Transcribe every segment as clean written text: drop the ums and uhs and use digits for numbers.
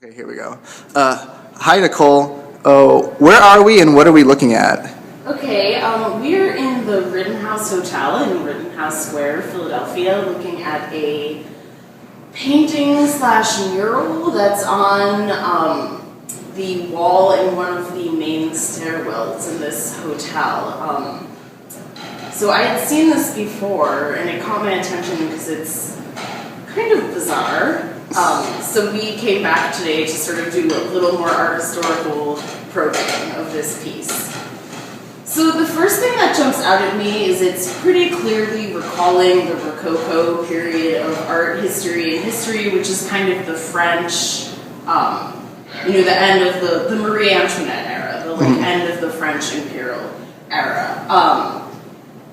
Okay, here we go. Hi, Nicole. Oh, where are we and what are we looking at? Okay, we're in the Rittenhouse Hotel in Rittenhouse Square, Philadelphia, looking at a painting slash mural that's on the wall in one of the main stairwells in this hotel. So I had seen this before and it caught my attention because it's kind of bizarre. So we came back today to sort of do a little more art historical probing of this piece. So the first thing that jumps out at me is it's pretty clearly recalling the Rococo period of art history and history, which is kind of the French, the end of the Marie Antoinette era, the end of the French imperial era.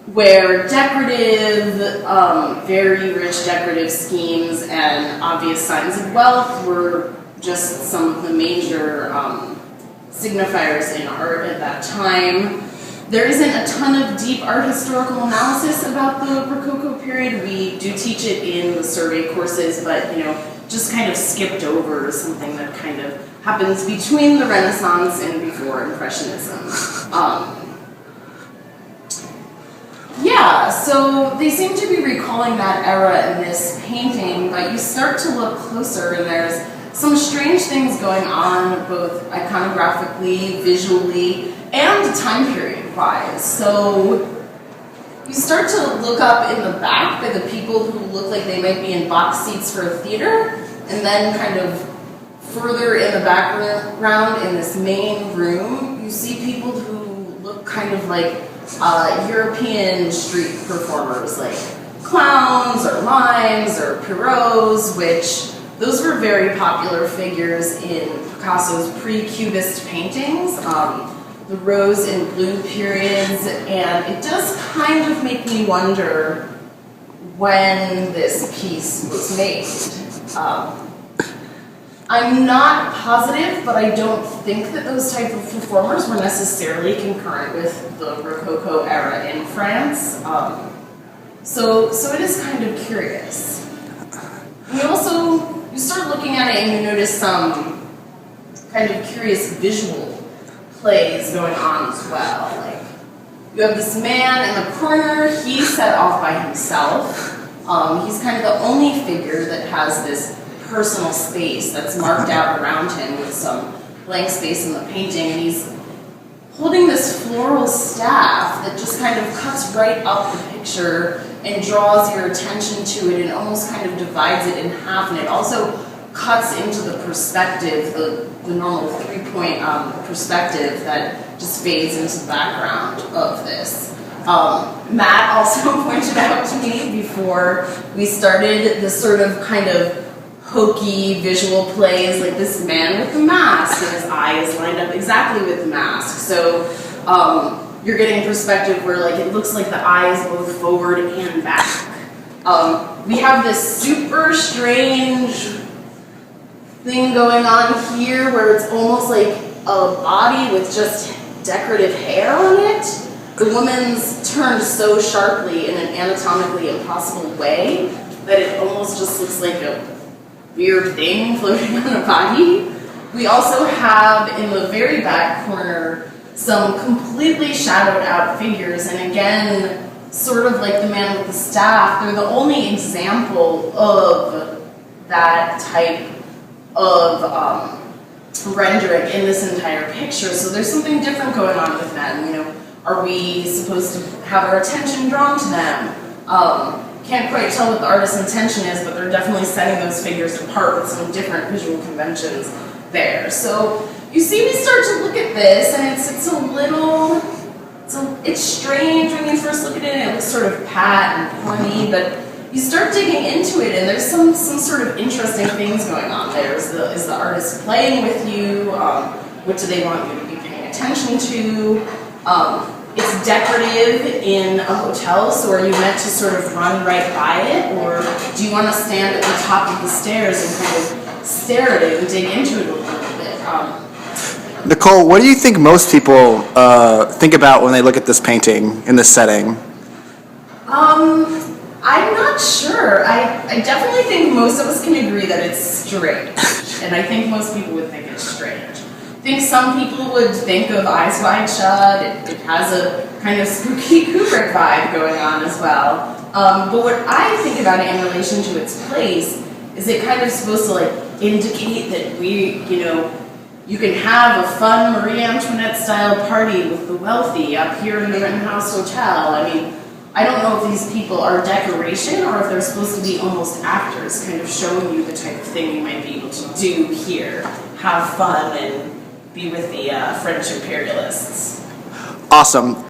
Where decorative, very rich decorative schemes and obvious signs of wealth were just some of the major signifiers in art at that time. There isn't a ton of deep art historical analysis about the Rococo period. We do teach it in the survey courses, but just kind of skipped over something that kind of happens between the Renaissance and before Impressionism. Yeah, so they seem to be recalling that era in this painting, but you start to look closer and there's some strange things going on, both iconographically, visually, and time period wise. So you start to look up in the back by the people who look like they might be in box seats for a theater, and then kind of further in the background in this main room, you see people who look kind of like European street performers, like clowns or mimes or pierrots, which those were very popular figures in Picasso's pre-Cubist paintings, the rose and blue periods, and it does kind of make me wonder when this piece was made. I'm not positive, but I don't think that those type of performers were necessarily concurrent with the Rococo era in France. So it is kind of curious. You start looking at it and you notice some kind of curious visual plays going on as well. Like, you have this man in the corner, he's set off by himself. He's kind of the only figure that has this personal space that's marked out around him with some blank space in the painting, and he's holding this floral staff that just kind of cuts right up the picture and draws your attention to it and almost kind of divides it in half, and it also cuts into the perspective, the normal three-point perspective that just fades into the background of this. Matt also pointed out to me before we started this sort of kind of hokey visual plays, like this man with the mask and his eye is lined up exactly with the mask. So you're getting perspective where it looks like the eye is both forward and back. We have this super strange thing going on here where it's almost like a body with just decorative hair on it. The woman's turned so sharply in an anatomically impossible way that it almost just looks like a weird thing floating on a body. We also have in the very back corner some completely shadowed out figures, and again, sort of like the man with the staff, they're the only example of that type of rendering in this entire picture. So there's something different going on with them. Are we supposed to have our attention drawn to them? Can't quite tell what the artist's intention is, but they're definitely setting those figures apart with some different visual conventions there. So you see, we start to look at this, and it's strange when you first look at it. It looks sort of pat and punny, but you start digging into it, and there's some sort of interesting things going on there. Is the artist playing with you? What do they want you to be paying attention to? It's decorative in a hotel, so are you meant to sort of run right by it, or do you want to stand at the top of the stairs and kind of stare at it and dig into it a little bit? Nicole, what do you think most people think about when they look at this painting in this setting? I'm not not sure. I definitely think most of us can agree that it's strange. And I think most people would think it's strange. I think some people would think of Eyes Wide Shut. It has a kind of spooky Kubrick vibe going on as well. But what I think about it in relation to its place is it kind of supposed to like indicate that you can have a fun Marie Antoinette style party with the wealthy up here in the Rittenhouse Hotel. I mean, I don't know if these people are decoration or if they're supposed to be almost actors, kind of showing you the type of thing you might be able to do here, have fun and be with the French imperialists. Awesome.